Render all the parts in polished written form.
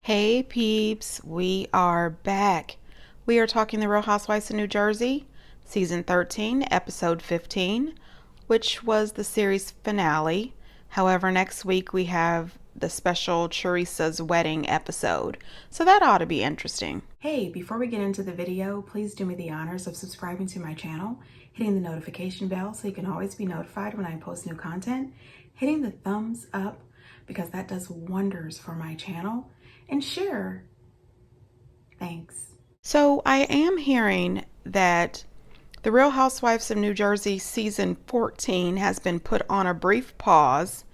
Hey peeps, we are back. We are talking The Real Housewives of New Jersey, season 13, episode 15, which was the series finale. However, next week we have the special Teresa's wedding episode, so that ought to be interesting. Hey, before we get into the video, please do me the honors of subscribing to my channel, hitting the notification bell so you can always be notified when I post new content, hitting the thumbs up because that does wonders for my channel, and share. Thanks. So I am hearing that The Real Housewives of New Jersey season 14 has been put on a brief pause,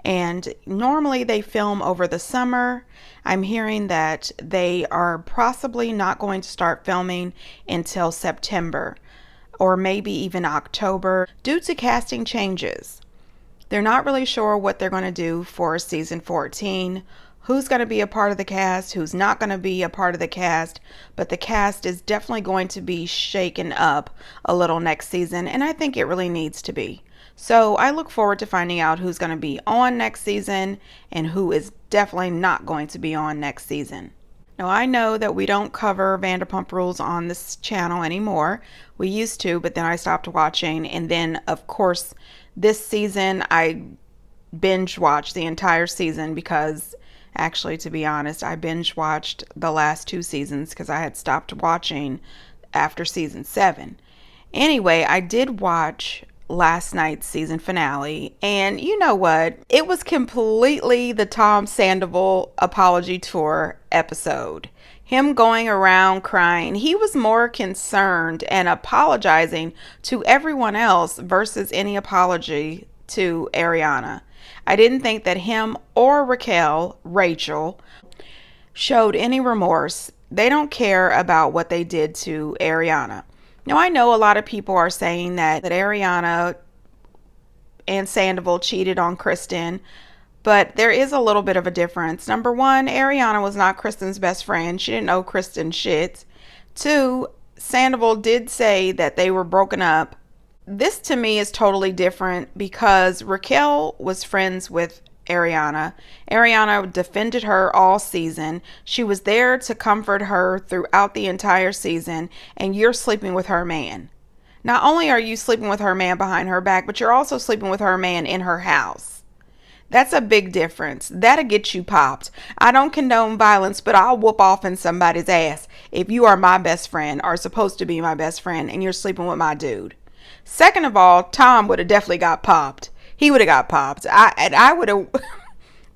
and normally they film over the summer. I'm hearing that they are possibly not going to start filming until September or maybe even October due to casting changes. They're not really sure what they're going to do for season 14, who's going to be a part of the cast, who's not going to be a part of the cast, but the cast is definitely going to be shaken up a little next season, and I think it really needs to be. So I look forward to finding out who's going to be on next season and who is definitely not going to be on next season. Now, I know that we don't cover Vanderpump Rules on this channel anymore. We used to, but then I stopped watching. And then, of course, this season I binge watched the entire season because, actually, to be honest, I binge watched the last two seasons because I had stopped watching after season 7. Anyway, I did watch last night's season finale, and you know what? It was completely the Tom Sandoval apology tour episode. Him going around crying. He was more concerned and apologizing to everyone else versus any apology to Ariana. I didn't think that him or Rachel, showed any remorse. They don't care about what they did to Ariana. Now, I know a lot of people are saying that Ariana and Sandoval cheated on Kristen, but there is a little bit of a difference. Number one, Ariana was not Kristen's best friend. She didn't know Kristen shit. Two, Sandoval did say that they were broken up. This to me is totally different because Raquel was friends with Ariana. Ariana defended her all season. She was there to comfort her throughout the entire season, and you're sleeping with her man. Not only are you sleeping with her man behind her back, but you're also sleeping with her man in her house. That's a big difference. That'll get you popped. I don't condone violence, but I'll whoop off in somebody's ass if you are my best friend or supposed to be my best friend and you're sleeping with my dude. Second of all, Tom would have definitely got popped. He would have got popped. I would have,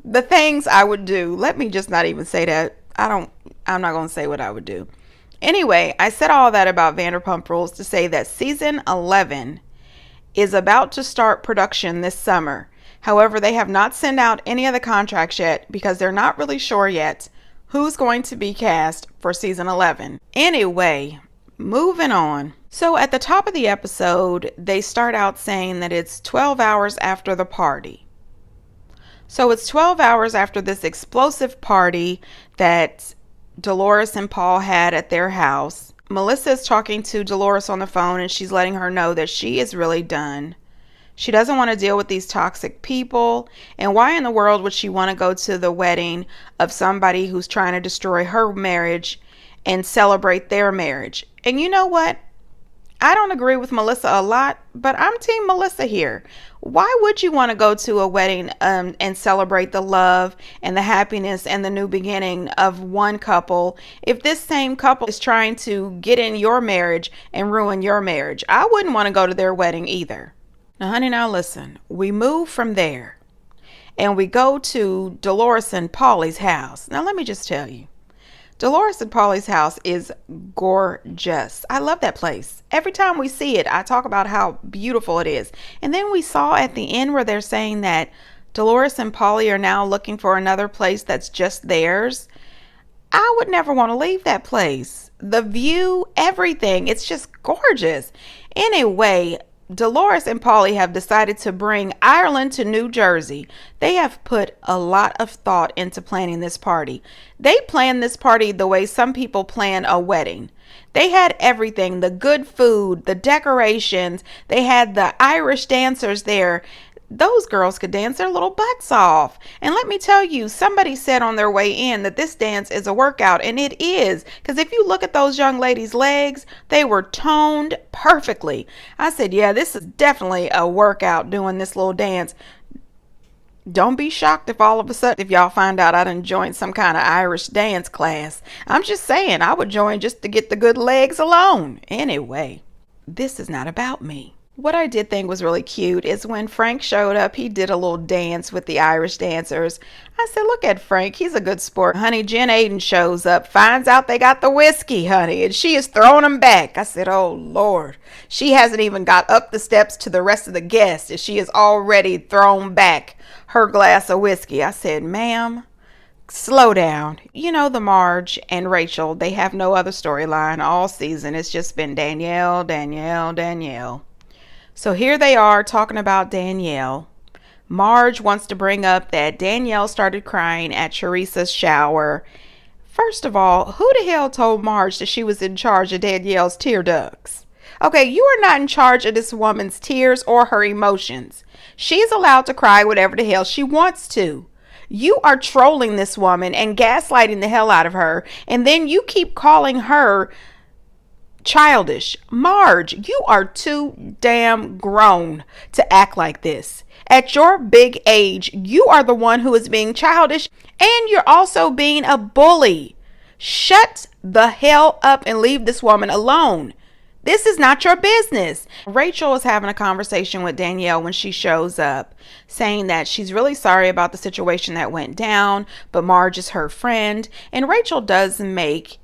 the things I would do, let me just not even say that. I'm not going to say what I would do. Anyway, I said all that about Vanderpump Rules to say that season 11 is about to start production this summer. However, they have not sent out any of the contracts yet because they're not really sure yet who's going to be cast for season 11. Anyway, moving on. So at the top of the episode, they start out saying that it's 12 hours after the party. So it's 12 hours after this explosive party that Dolores and Paul had at their house. Melissa is talking to Dolores on the phone and she's letting her know that she is really done. She doesn't want to deal with these toxic people. And why in the world would she want to go to the wedding of somebody who's trying to destroy her marriage and celebrate their marriage? And you know what? I don't agree with Melissa a lot, but I'm team Melissa here. Why would you want to go to a wedding and celebrate the love and the happiness and the new beginning of one couple if this same couple is trying to get in your marriage and ruin your marriage? I wouldn't want to go to their wedding either. Now, honey, now listen. We move from there and we go to Dolores and Paulie's house. Now, let me just tell you. Dolores and Paulie's house is gorgeous. I love that place. Every time we see it, I talk about how beautiful it is. And then we saw at the end where they're saying that Dolores and Paulie are now looking for another place that's just theirs. I would never want to leave that place. The view, everything, it's just gorgeous. Anyway, Dolores and Paulie have decided to bring Ireland to New Jersey. They have put a lot of thought into planning this party. They planned this party the way some people plan a wedding. They had everything, the good food, the decorations. They had the Irish dancers there. those girls could dance their little butts off. And let me tell you, somebody said on their way in that this dance is a workout, and it is. Because if you look at those young ladies' legs, they were toned perfectly. I said, yeah, this is definitely a workout doing this little dance. Don't be shocked if all of a sudden if y'all find out I done joined some kind of Irish dance class. I'm just saying I would join just to get the good legs alone. Anyway, this is not about me. What I did think was really cute is when Frank showed up, he did a little dance with the Irish dancers. I said, look at Frank, he's a good sport. Honey, Jen Aiden shows up, finds out they got the whiskey, honey, and she is throwing them back. I said, oh, Lord. She hasn't even got up the steps to the rest of the guests, and she is already thrown back her glass of whiskey. I said, ma'am, slow down. You know, the Marge and Rachel, they have no other storyline all season. It's just been Danielle, Danielle, Danielle. So here they are talking about Danielle. Marge wants to bring up that Danielle started crying at Teresa's shower. First of all, who the hell told Marge that she was in charge of Danielle's tear ducts? Okay, you are not in charge of this woman's tears or her emotions. She's allowed to cry whatever the hell she wants to. You are trolling this woman and gaslighting the hell out of her, and then you keep calling her childish. Marge, you are too damn grown to act like this. At your big age, you are the one who is being childish, and you're also being a bully. Shut the hell up and leave this woman alone. This is not your business. Rachel is having a conversation with Danielle when she shows up, saying that she's really sorry about the situation that went down, but Marge is her friend, and Rachel does make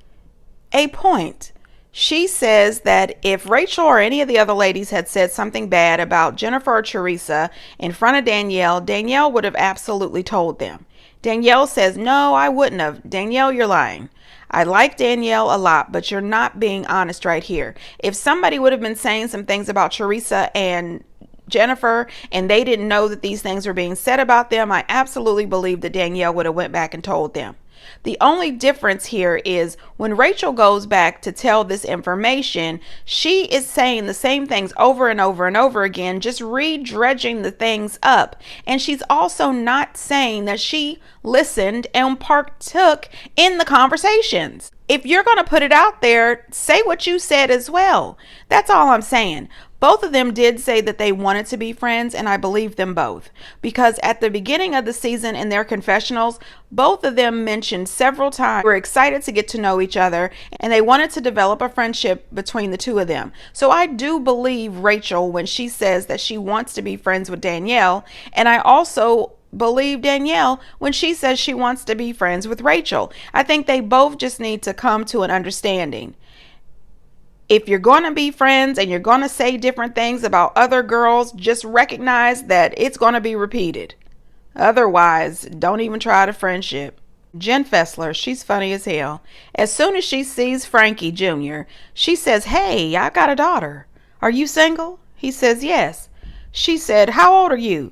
a point. She says that if Rachel or any of the other ladies had said something bad about Jennifer or Teresa in front of Danielle, Danielle would have absolutely told them. Danielle says, no, I wouldn't have. Danielle, you're lying. I like Danielle a lot, but you're not being honest right here. If somebody would have been saying some things about Teresa and Jennifer and they didn't know that these things were being said about them, I absolutely believe that Danielle would have went back and told them. The only difference here is when Rachel goes back to tell this information, she is saying the same things over and over and over again, just re-dredging the things up. And she's also not saying that she listened and partook in the conversations. If you're going to put it out there, say what you said as well. That's all I'm saying. Both of them did say that they wanted to be friends, and I believe them both. Because at the beginning of the season in their confessionals, both of them mentioned several times they were excited to get to know each other, and they wanted to develop a friendship between the two of them. So I do believe Rachel when she says that she wants to be friends with Danielle, and I also believe Danielle when she says she wants to be friends with Rachel. I think they both just need to come to an understanding. If you're going to be friends and you're going to say different things about other girls, just recognize that it's going to be repeated. Otherwise, don't even try the friendship. Jen Fessler, she's funny as hell. As soon as she sees Frankie Jr., she says, hey, I got a daughter. Are you single? He says, yes. She said, how old are you?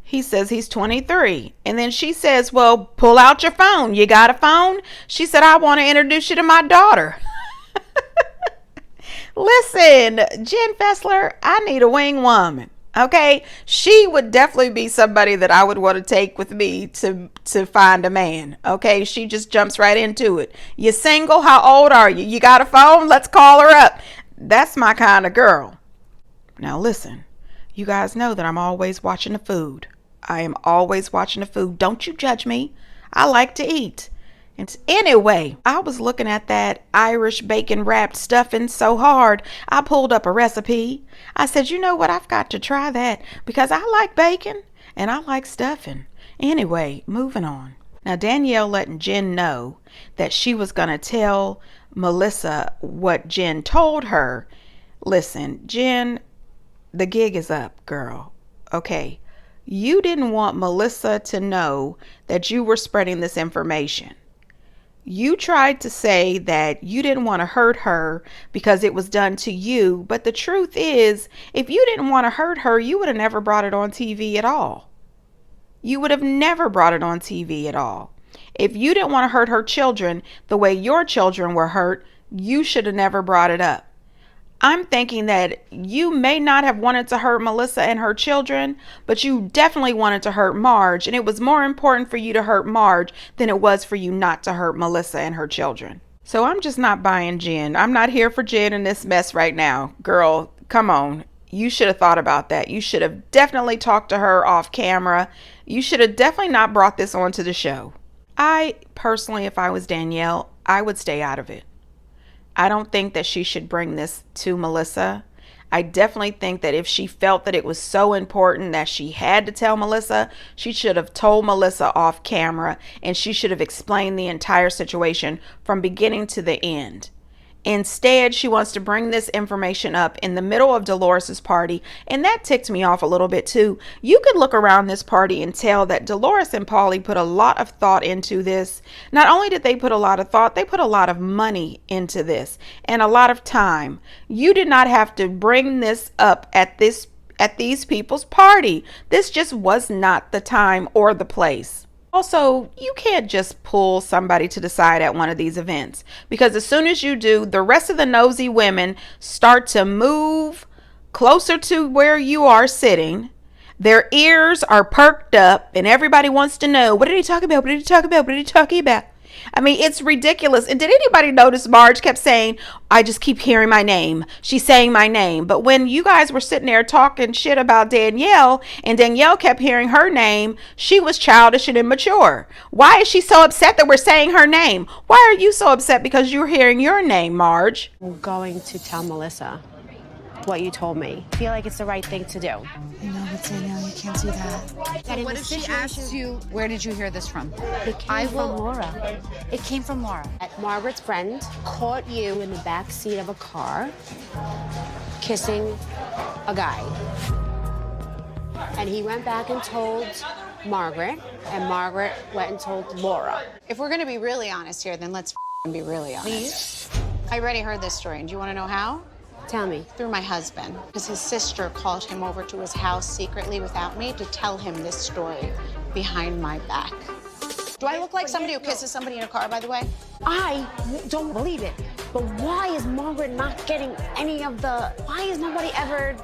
He says he's 23. And then she says, well, pull out your phone. You got a phone? She said, I want to introduce you to my daughter. Listen, Jen Fessler, I need a wing woman. Okay, she would definitely be somebody that I would want to take with me to find a man. Okay, she just jumps right into it. You single? How old are you? You got a phone? Let's call her up. That's my kind of girl. Now listen, you guys know that I'm always watching the food. I am always watching the food. Don't you judge me. I like to eat. And anyway, I was looking at that Irish bacon wrapped stuffing so hard, I pulled up a recipe. I said, you know what? I've got to try that because I like bacon and I like stuffing. Anyway, moving on. Now, Danielle letting Jen know that she was going to tell Melissa what Jen told her. Listen, Jen, the gig is up, girl. Okay. You didn't want Melissa to know that you were spreading this information. You tried to say that you didn't want to hurt her because it was done to you. But the truth is, if you didn't want to hurt her, you would have never brought it on TV at all. You would have never brought it on TV at all. If you didn't want to hurt her children the way your children were hurt, you should have never brought it up. I'm thinking that you may not have wanted to hurt Melissa and her children, but you definitely wanted to hurt Marge, and it was more important for you to hurt Marge than it was for you not to hurt Melissa and her children. So I'm just not buying Jen. I'm not here for Jen in this mess right now. Girl, come on. You should have thought about that. You should have definitely talked to her off camera. You should have definitely not brought this onto the show. I personally, if I was Danielle, I would stay out of it. I don't think that she should bring this to Melissa. I definitely think that if she felt that it was so important that she had to tell Melissa, she should have told Melissa off camera, and she should have explained the entire situation from beginning to the end. Instead, she wants to bring this information up in the middle of Dolores's party, and that ticked me off a little bit too. You could look around this party and tell that Dolores and Paulie put a lot of thought into this. Not only did they put a lot of thought, they put a lot of money into this and a lot of time. You did not have to bring this up at these people's party. This just was not the time or the place. Also, you can't just pull somebody to the side at one of these events, because as soon as you do, the rest of the nosy women start to move closer to where you are sitting. Their ears are perked up and everybody wants to know, what did he talk about? What did he talk about? What did he talk about? I mean, it's ridiculous. And did anybody notice Marge kept saying, I just keep hearing my name. She's saying my name. But when you guys were sitting there talking shit about Danielle and Danielle kept hearing her name, she was childish and immature. Why is she so upset that we're saying her name? Why are you so upset because you're hearing your name, Marge? I'm going to tell Melissa what you told me. I feel like it's the right thing to do. No, but Danielle, you can't do that. What if she asked you, where did you hear this from? It came from Laura. It came from Laura. Margaret's friend caught you in the back seat of a car kissing a guy. And he went back and told Margaret, and Margaret went and told Laura. If we're gonna be really honest here, then let's be really honest. Please? I already heard this story, and do you wanna know how? Tell me. Through my husband, because his sister called him over to his house secretly without me to tell him this story behind my back. Do I look like somebody who kisses somebody in a car, by the way? I don't believe it. But why is Margaret not getting why is nobody ever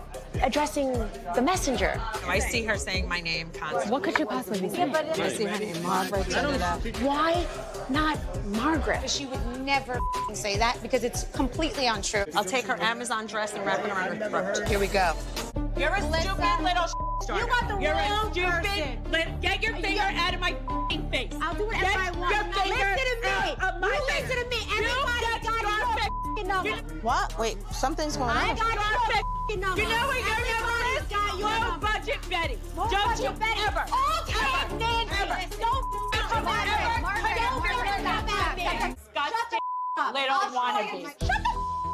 addressing the messenger? I see her saying my name constantly. What could you possibly be saying? I see her name, Margaret. Why not Margaret? She would never say that because it's completely untrue. I'll take her Amazon dress and wrap it around her throat. Here we go. You're a stupid little starter. You want the You're wrong a stupid. Get your finger out of my face. I'll do whatever I want. Your Now finger listen to me. out of my You face. listen to me. Everybody got your number. What? Wait, something's going I on. got your number. You know what your number is? Got your Low number. budget Betty. Low Don't budget you Betty. ever. Okay, Nancy. Don't come at me. Don't come at me. Disgusting little wannabe. Shut the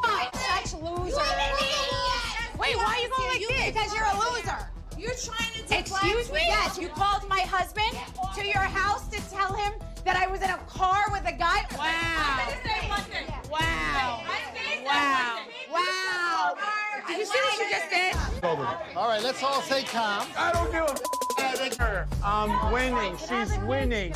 up. Such loser. You ain't an idiot. Wait, why are you going like this? Because you're a loser. You're trying to Excuse me? Yes, you called my husband to your house to tell him that I was in a car with a guy? Wow. Wow. Wow. Wow. Did you see what you just did? All right, let's all stay calm. I don't give a I'm winning. She's winning.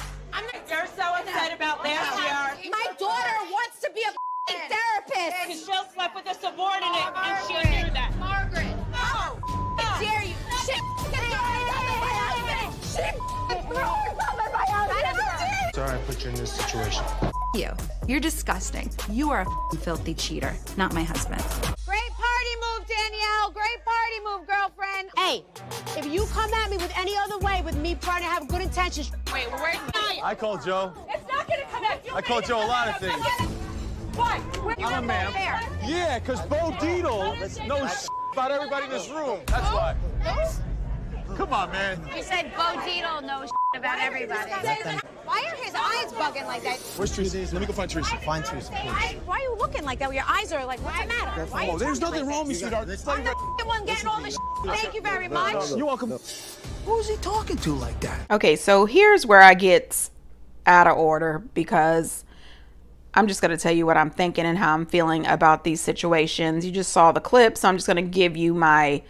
You're so upset about last year. My daughter wants to be a therapist. Because Jill slept with a subordinate and she knew that. Margaret. Oh. How dare you? She Sorry I put you in this situation. You're disgusting. You are a filthy cheater, not my husband. Great party move, Danielle. Great party move, girlfriend. Hey, if you come at me with any other way with me trying to have good intentions. Wait, where's Nia? I called Joe. It's not going to connect. I called Joe a lot of things. What? I'm a man. Yeah, because Bo Dietl knows about everybody in this room. That's why. Come on, man. You said Bo Dietl knows about everybody. Why are his eyes bugging like that? Where's Teresa? Let me go find Teresa. Find Teresa, please. Why are you looking like that? Where your eyes are like, what's the matter? Why are you Oh, there's talking nothing like wrong with that? you, sweetheart. I'm the one getting all the Thank you very much. You're welcome. Who's he talking to like that? Okay, so here's where I get out of order, because I'm just going to tell you what I'm thinking and how I'm feeling about these situations. You just saw the clip, so I'm just going to give you my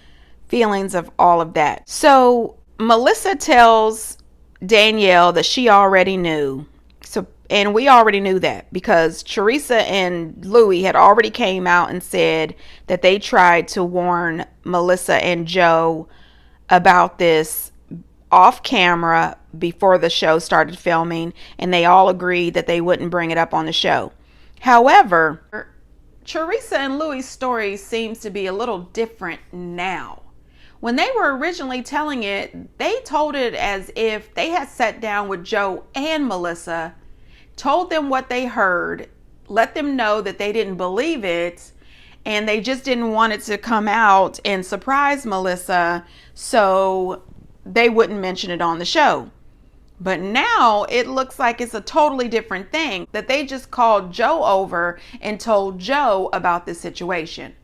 feelings of all of that. So Melissa tells Danielle that she already knew. So And we already knew that because Teresa and Louie had already came out and said that they tried to warn Melissa and Joe about this off camera before the show started filming, and they all agreed that they wouldn't bring it up on the show. However, Teresa and Louie's story seems to be a little different now. When they were originally telling it, they told it as if they had sat down with Joe and Melissa, told them what they heard, let them know that they didn't believe it, and they just didn't want it to come out and surprise Melissa, so they wouldn't mention it on the show. But now it looks like it's a totally different thing, that they just called Joe over and told Joe about this situation.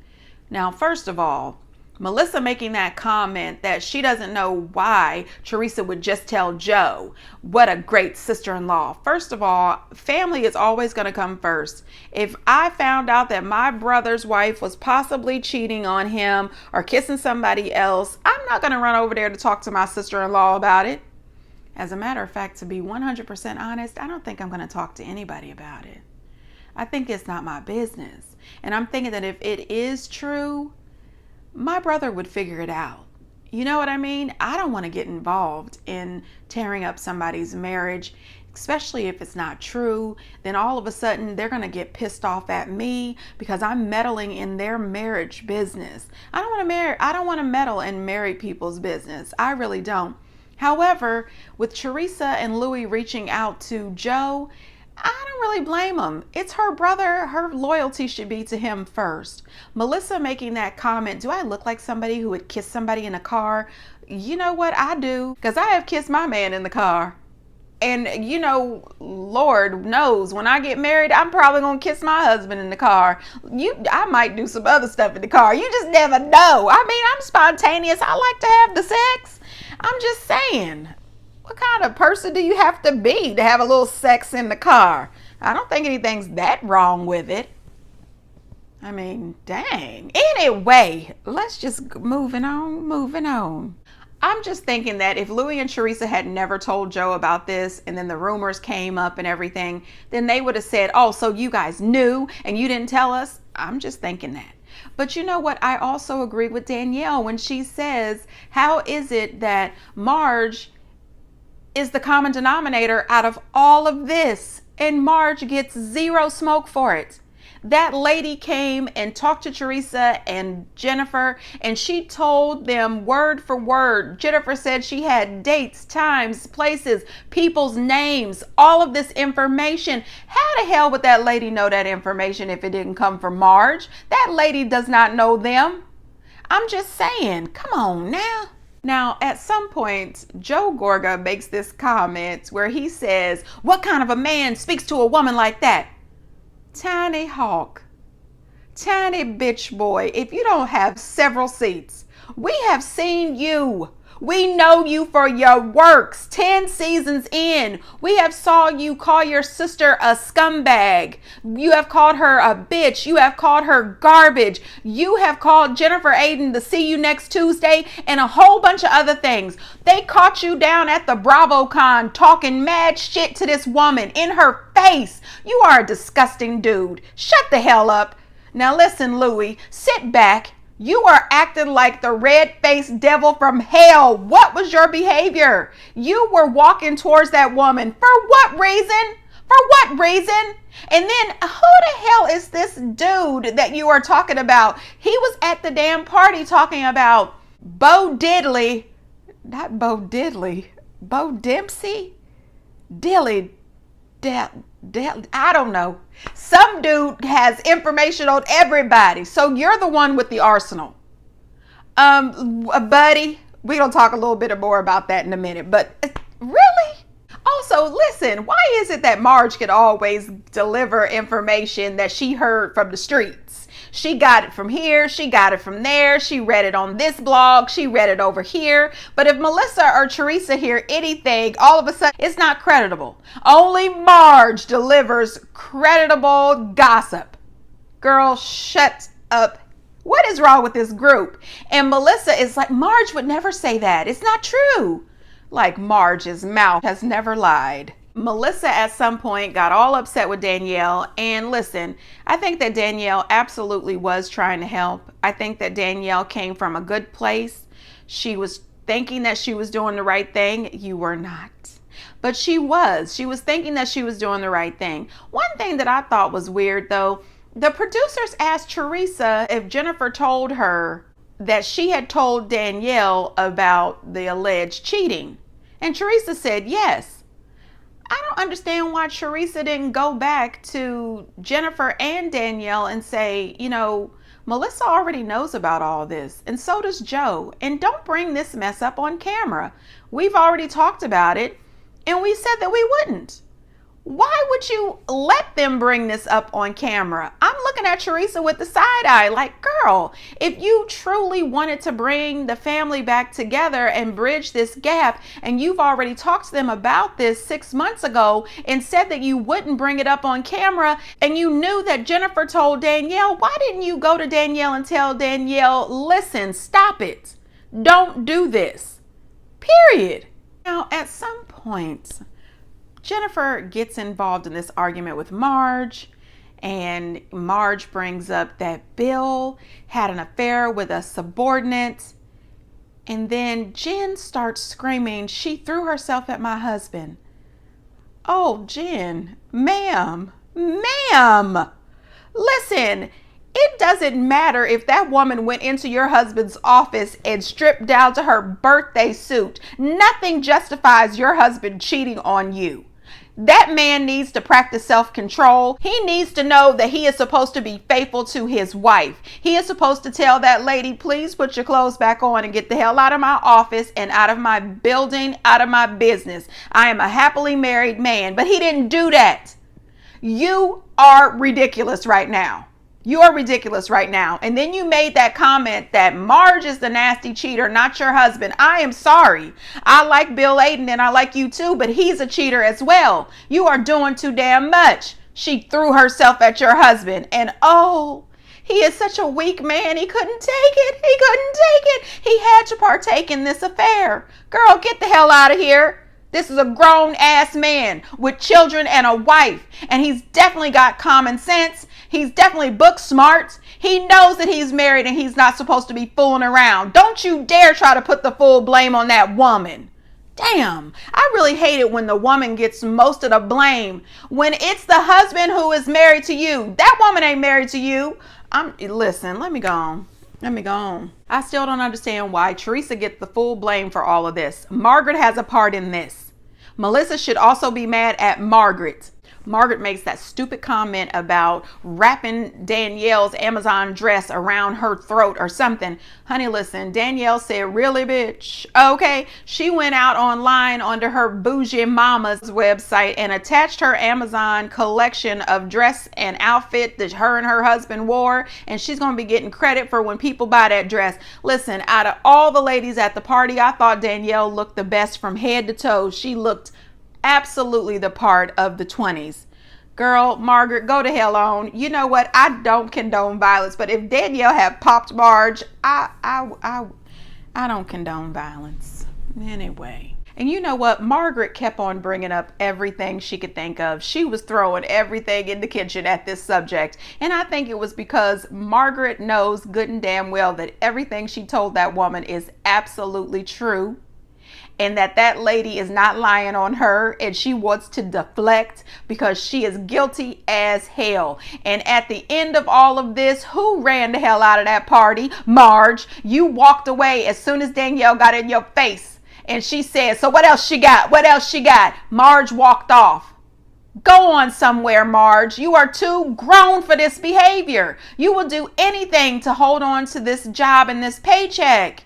Now, first of all, Melissa making that comment that she doesn't know why Teresa would just tell Joe. What a great sister-in-law. First of all, family is always going to come first. If I found out that my brother's wife was possibly cheating on him or kissing somebody else, I'm not going to run over there to talk to my sister-in-law about it. As a matter of fact, to be 100% honest, I don't think I'm going to talk to anybody about it. I think it's not my business. And I'm thinking that if it is true, my brother would figure it out. You know what I mean? I don't want to get involved in tearing up somebody's marriage, especially if it's not true. Then all of a sudden they're going to get pissed off at me because I'm meddling in their marriage business. I don't want to meddle in married people's business. I really don't. However, with Teresa and Louie reaching out to Joe, I don't really blame them. It's her brother. Her loyalty should be to him first. Melissa making that comment, do I look like somebody who would kiss somebody in a car? You know what? I do, because I have kissed my man in the car. And you know, Lord knows, when I get married, I'm probably going to kiss my husband in the car. I might do some other stuff in the car. You just never know. I mean, I'm spontaneous. I like to have the sex. I'm just saying. What kind of person do you have to be to have a little sex in the car? I don't think anything's that wrong with it. I mean, dang. Anyway, let's just moving on. I'm just thinking that if Louie and Teresa had never told Joe about this and then the rumors came up and everything, then they would have said, oh, so you guys knew and you didn't tell us? I'm just thinking that. But you know what? I also agree with Danielle when she says, how is it that Marge is the common denominator out of all of this and Marge gets zero smoke for it? That lady came and talked to Teresa and Jennifer, and she told them word for word. Jennifer said she had dates, times, places, people's names, all of this information. How the hell would that lady know that information if it didn't come from Marge? That lady does not know them. I'm just saying, come on now. Now, at some point, Joe Gorga makes this comment where he says, what kind of a man speaks to a woman like that? Tiny hawk, tiny bitch boy, if you don't have several seats, we have seen you. We know you for your works. 10 seasons in, we have saw you call your sister a scumbag. You have called her a bitch. You have called her garbage. You have called Jennifer Aiden to see you next Tuesday and a whole bunch of other things. They caught you down at the BravoCon talking mad shit to this woman in her face. You are a disgusting dude. Shut the hell up. Now listen, Louie, sit back. You are acting like the red-faced devil from hell. What was your behavior? You were walking towards that woman. For what reason? For what reason? And then who the hell is this dude that you are talking about? He was at the damn party talking about Bo Diddley. Not Bo Diddley. Bo Dempsey? Dilly. I don't know. Some dude has information on everybody. So you're the one with the arsenal. Buddy, we're going to talk a little bit more about that in a minute. But really? Also, listen, why is it that Marge could always deliver information that she heard from the streets? She got it from here. She got it from there. She read it on this blog. She read it over here. But if Melissa or Teresa hear anything, all of a sudden it's not creditable. Only Marge delivers creditable gossip. Girl, shut up. What is wrong with this group? And Melissa is like, Marge would never say that. It's not true. Like Marge's mouth has never lied. Melissa at some point got all upset with Danielle. And listen, I think that Danielle absolutely was trying to help. I think that Danielle came from a good place. She was thinking that she was doing the right thing. You were not. But she was. She was thinking that she was doing the right thing. One thing that I thought was weird, though, the producers asked Teresa if Jennifer told her that she had told Danielle about the alleged cheating. And Teresa said yes. I don't understand why Teresa didn't go back to Jennifer and Danielle and say, you know, Melissa already knows about all this, and so does Joe. And don't bring this mess up on camera. We've already talked about it, and we said that we wouldn't. Why would you let them bring this up on camera? I'm looking at Teresa with the side eye like, girl, if you truly wanted to bring the family back together and bridge this gap, and you've already talked to them about this 6 months ago and said that you wouldn't bring it up on camera, and you knew that Jennifer told Danielle, why didn't you go to Danielle and tell Danielle, listen, stop it. Don't do this. Period. Now, at some point, Jennifer gets involved in this argument with Marge, and Marge brings up that Bill had an affair with a subordinate. And then Jen starts screaming, she threw herself at my husband. Oh, Jen, ma'am, listen, it doesn't matter if that woman went into your husband's office and stripped down to her birthday suit. Nothing justifies your husband cheating on you. That man needs to practice self-control. He needs to know that he is supposed to be faithful to his wife. He is supposed to tell that lady, please put your clothes back on and get the hell out of my office and out of my building, out of my business. I am a happily married man. But he didn't do that. You are ridiculous right now. You are ridiculous right now. And then you made that comment that Marge is the nasty cheater, not your husband. I am sorry. I like Bill Aiden and I like you too, but he's a cheater as well. You are doing too damn much. She threw herself at your husband, and oh, he is such a weak man. He couldn't take it. He had to partake in this affair. Girl, get the hell out of here. This is a grown ass man with children and a wife, and he's definitely got common sense. He's definitely book smart. He knows that he's married and he's not supposed to be fooling around. Don't you dare try to put the full blame on that woman. Damn, I really hate it when the woman gets most of the blame. When it's the husband who is married to you. That woman ain't married to you. Listen, let me go on. I still don't understand why Teresa gets the full blame for all of this. Margaret has a part in this. Melissa should also be mad at Margaret. Margaret makes that stupid comment about wrapping Danielle's Amazon dress around her throat or something. Honey, listen, Danielle said, really, bitch? Okay. She went out online onto her bougie mama's website and attached her Amazon collection of dress and outfit that her and her husband wore. And she's going to be getting credit for when people buy that dress. Listen, out of all the ladies at the party, I thought Danielle looked the best from head to toe. She looked absolutely the part of the 20s. Girl, Margaret, go to hell on. You know what? I don't condone violence, but if Danielle had popped Marge, I don't condone violence. Anyway. And you know what? Margaret kept on bringing up everything she could think of. She was throwing everything in the kitchen at this subject. And I think it was because Margaret knows good and damn well that everything she told that woman is absolutely true. And that lady is not lying on her, and she wants to deflect because she is guilty as hell. And at the end of all of this, who ran the hell out of that party? Marge. You walked away as soon as Danielle got in your face. And she said, so what else she got? What else she got? Marge walked off. Go on somewhere, Marge. You are too grown for this behavior. You will do anything to hold on to this job and this paycheck.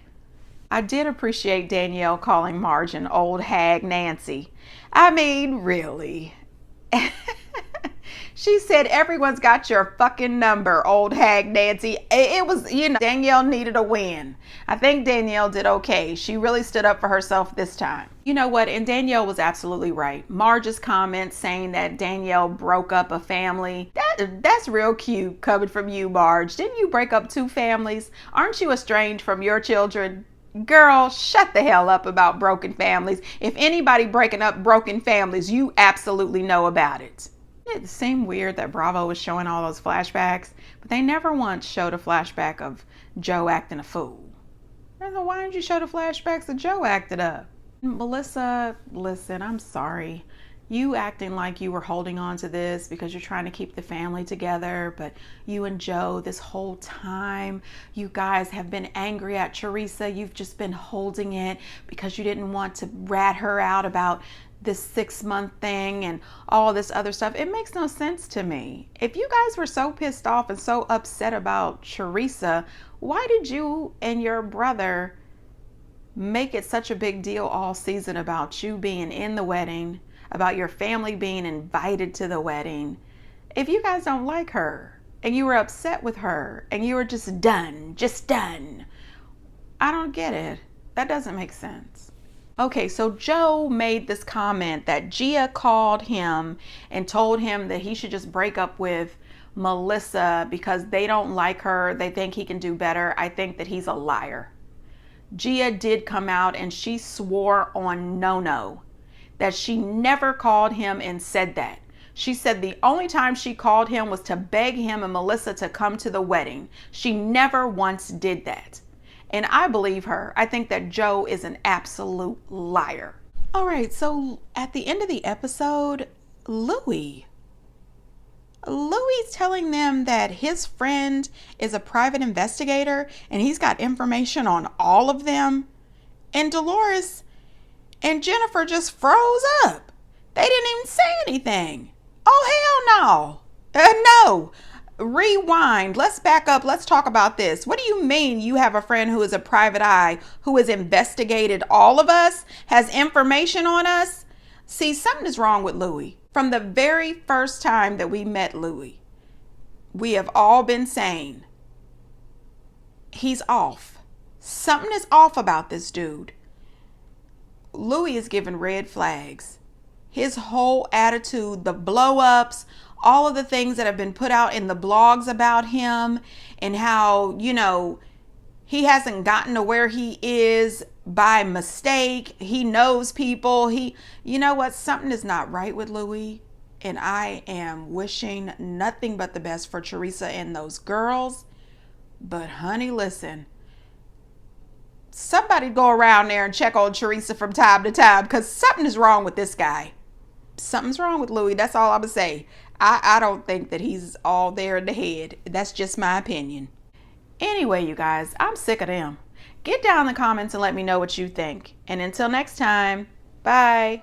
I did appreciate Danielle calling Marge an old hag Nancy. I mean, really. She said, everyone's got your fucking number, old hag Nancy. It was, Danielle needed a win. I think Danielle did okay. She really stood up for herself this time. You know what? And Danielle was absolutely right. Marge's comment saying that Danielle broke up a family. That's real cute coming from you, Marge. Didn't you break up 2 families? Aren't you estranged from your children? Girl, shut the hell up about broken families. If anybody breaking up broken families, you absolutely know about it. It seemed weird that Bravo was showing all those flashbacks, but they never once showed a flashback of Joe acting a fool. And so why didn't you show the flashbacks of Joe acted up? Melissa, listen, I'm sorry. You acting like you were holding on to this because you're trying to keep the family together, but you and Joe this whole time, you guys have been angry at Teresa. You've just been holding it because you didn't want to rat her out about this 6-month thing and all this other stuff. It makes no sense to me. If you guys were so pissed off and so upset about Teresa, why did you and your brother make it such a big deal all season about you being in the wedding, about your family being invited to the wedding? If you guys don't like her and you were upset with her and you were just done, I don't get it. That doesn't make sense. Okay, so Joe made this comment that Gia called him and told him that he should just break up with Melissa because they don't like her. They think he can do better. I think that he's a liar. Gia did come out and she swore on no that she never called him and said that. She said the only time she called him was to beg him and Melissa to come to the wedding. She never once did that. And I believe her. I think that Joe is an absolute liar. All right, so at the end of the episode, Louie's telling them that his friend is a private investigator and he's got information on all of them. And Dolores and Jennifer just froze up. They didn't even say anything. Oh, hell no. No. Rewind. Let's back up. Let's talk about this. What do you mean you have a friend who is a private eye, who has investigated all of us, has information on us? See, something is wrong with Louie. From the very first time that we met Louie, we have all been saying he's off. Something is off about this dude. Louie is giving red flags. His whole attitude, the blow-ups, all of the things that have been put out in the blogs about him and how, he hasn't gotten to where he is by mistake. He knows people. You know what? Something is not right with Louie. And I am wishing nothing but the best for Teresa and those girls. But honey, listen. Somebody go around there and check on Teresa from time to time because something is wrong with this guy. Something's wrong with Louie. That's all I'm going to say. I don't think that he's all there in the head. That's just my opinion. Anyway, you guys, I'm sick of them. Get down in the comments and let me know what you think. And until next time, bye.